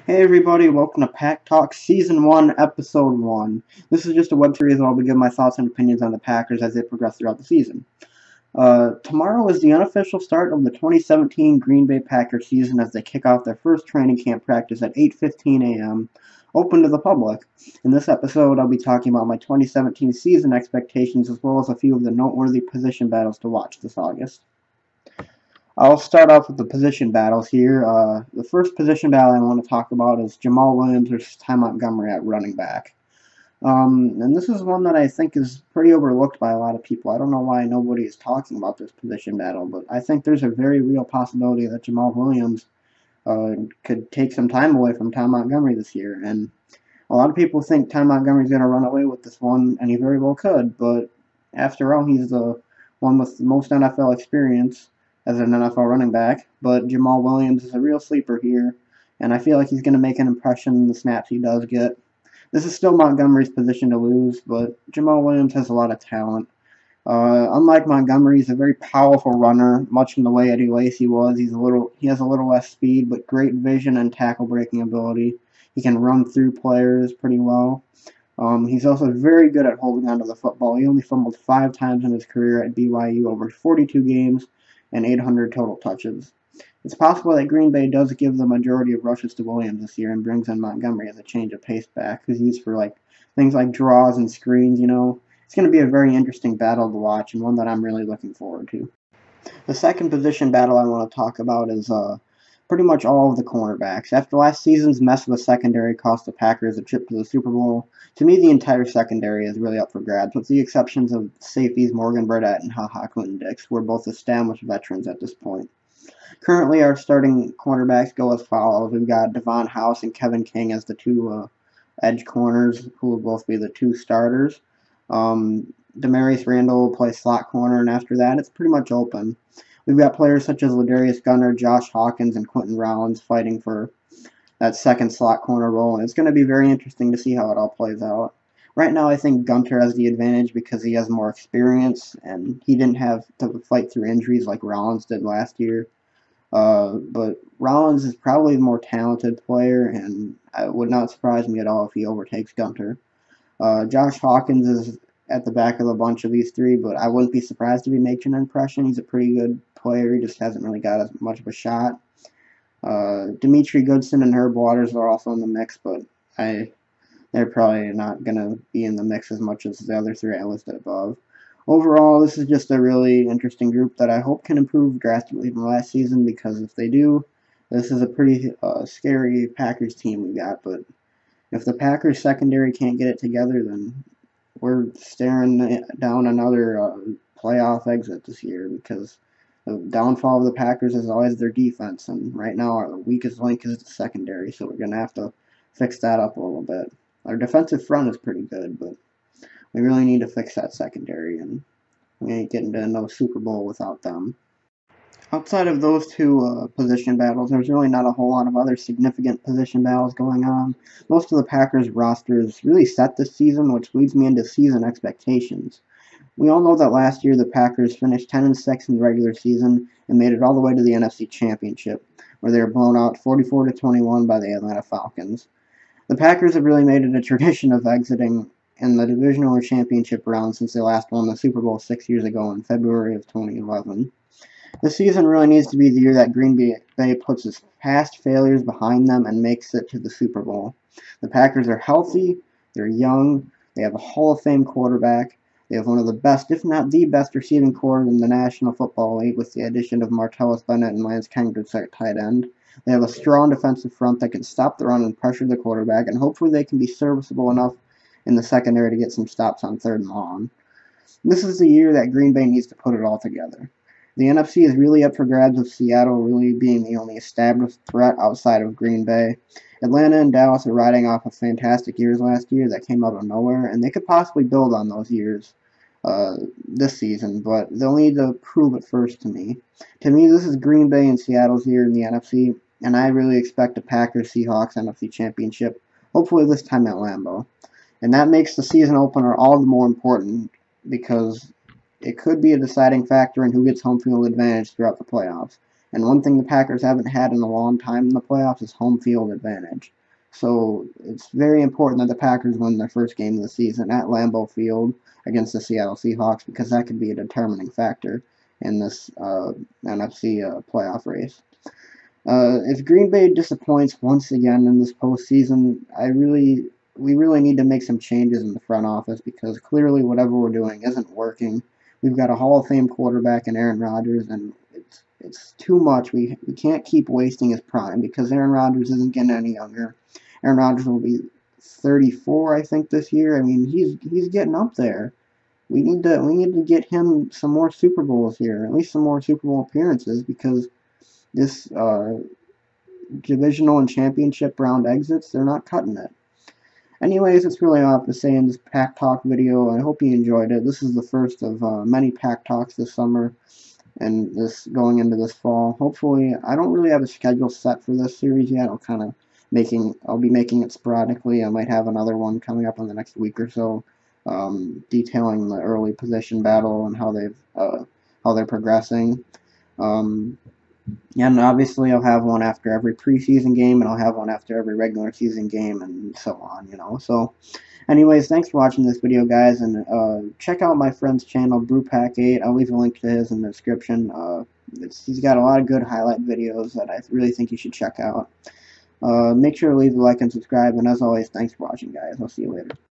Hey everybody, welcome to PackTalk Season 1, Episode 1. This is just a web series where I'll be giving my thoughts and opinions on the Packers as they progress throughout the season. Tomorrow is the unofficial start of the 2017 Green Bay Packers season as they kick off their first training camp practice at 8:15 a.m., open to the public. In this episode, I'll be talking about my 2017 season expectations as well as a few of the noteworthy position battles to watch this August. I'll start off with the position battles here. The first position battle I want to talk about is Jamal Williams versus Ty Montgomery at running back. And this is one that I think is pretty overlooked by a lot of people. I don't know why nobody is talking about this position battle, but I think there's a very real possibility that Jamal Williams could take some time away from Ty Montgomery this year. And a lot of people think Ty Montgomery's going to run away with this one, and he very well could, but after all, he's the one with the most NFL experience as an NFL running back, but Jamal Williams is a real sleeper here, and I feel like he's going to make an impression in the snaps he does get. This is still Montgomery's position to lose, but Jamal Williams has a lot of talent. Unlike Montgomery, he's a very powerful runner, much in the way Eddie Lacy was. He has a little less speed, but great vision and tackle breaking ability. He can run through players pretty well. He's also very good at holding onto the football. He only fumbled 5 times in his career at BYU over 42 games and 800 total touches. It's possible that Green Bay does give the majority of rushes to Williams this year and brings in Montgomery as a change of pace back, who's used for things like draws and screens. It's going to be a very interesting battle to watch and one that I'm really looking forward to. The second position battle I want to talk about is pretty much all of the cornerbacks. After last season's mess of a secondary cost the Packers a trip to the Super Bowl, to me the entire secondary is really up for grabs, with the exceptions of safeties Morgan Burdette and HaHa Clinton-Dix, who are both established veterans at this point. Currently, our starting cornerbacks go as follows. We've got Devon House and Kevin King as the two edge corners, who will both be the two starters. Demarius Randall will play slot corner, and after that, it's pretty much open. We've got players such as Ladarius Gunter, Josh Hawkins, and Quentin Rollins fighting for that second slot corner role, and it's going to be very interesting to see how it all plays out. Right now, I think Gunter has the advantage because he has more experience, and he didn't have to fight through injuries like Rollins did last year. But Rollins is probably the more talented player, and it would not surprise me at all if he overtakes Gunter. Josh Hawkins is at the back of the bunch of these three, but I wouldn't be surprised if he makes an impression. He's a pretty good player. He just hasn't really got as much of a shot. Dimitri Goodson and Herb Waters are also in the mix, but they're probably not going to be in the mix as much as the other three I listed above. Overall, this is just a really interesting group that I hope can improve drastically from last season, because if they do, this is a pretty scary Packers team we got. But if the Packers secondary can't get it together, then we're staring down another playoff exit this year, because the downfall of the Packers is always their defense, and right now our weakest link is the secondary, so we're going to have to fix that up a little bit. Our defensive front is pretty good, but we really need to fix that secondary, and we ain't getting to no Super Bowl without them. Outside of those two position battles, there's really not a whole lot of other significant position battles going on. Most of the Packers' roster is really set this season, which leads me into season expectations. We all know that last year the Packers finished 10-6 in the regular season and made it all the way to the NFC Championship, where they were blown out 44-21 by the Atlanta Falcons. The Packers have really made it a tradition of exiting in the divisional or championship round since they last won the Super Bowl 6 years ago in February of 2011. This season really needs to be the year that Green Bay puts its past failures behind them and makes it to the Super Bowl. The Packers are healthy, they're young, they have a Hall of Fame quarterback, they have one of the best, if not the best, receiving corps in the National Football League with the addition of Martellus Bennett and Lance Kendricks at tight end. They have a strong defensive front that can stop the run and pressure the quarterback, and hopefully they can be serviceable enough in the secondary to get some stops on 3rd and long. This is the year that Green Bay needs to put it all together. The NFC is really up for grabs, with Seattle really being the only established threat outside of Green Bay. Atlanta and Dallas are riding off of fantastic years last year that came out of nowhere, and they could possibly build on those years this season, but they'll need to prove it first to me. To me, this is Green Bay and Seattle's year in the NFC, and I really expect a Packers-Seahawks NFC Championship, hopefully this time at Lambeau. And that makes the season opener all the more important, because it could be a deciding factor in who gets home field advantage throughout the playoffs. And one thing the Packers haven't had in a long time in the playoffs is home field advantage. So it's very important that the Packers win their first game of the season at Lambeau Field against the Seattle Seahawks, because that could be a determining factor in this NFC playoff race. If Green Bay disappoints once again in this postseason, we really need to make some changes in the front office, because clearly whatever we're doing isn't working. We've got a Hall of Fame quarterback in Aaron Rodgers, and it's too much. We can't keep wasting his prime, because Aaron Rodgers isn't getting any younger. Aaron Rodgers will be 34, I think, this year. I mean, he's getting up there. We need to get him some more Super Bowls here, at least some more Super Bowl appearances, because this divisional and championship round exits, they're not cutting it. Anyways, that's really all I have to say in this Pack Talk video. I hope you enjoyed it. This is the first of many Pack Talks this summer, and this going into this fall. Hopefully, I don't really have a schedule set for this series yet. I'll be making it sporadically. I might have another one coming up in the next week or so, detailing the early position battle and how they're progressing. And obviously, I'll have one after every preseason game, and I'll have one after every regular season game, and so on. So, anyways, thanks for watching this video, guys, and check out my friend's channel, BrewPack8. I'll leave a link to his in the description. He's got a lot of good highlight videos that I really think you should check out. Make sure to leave a like and subscribe, and as always, thanks for watching, guys. I'll see you later.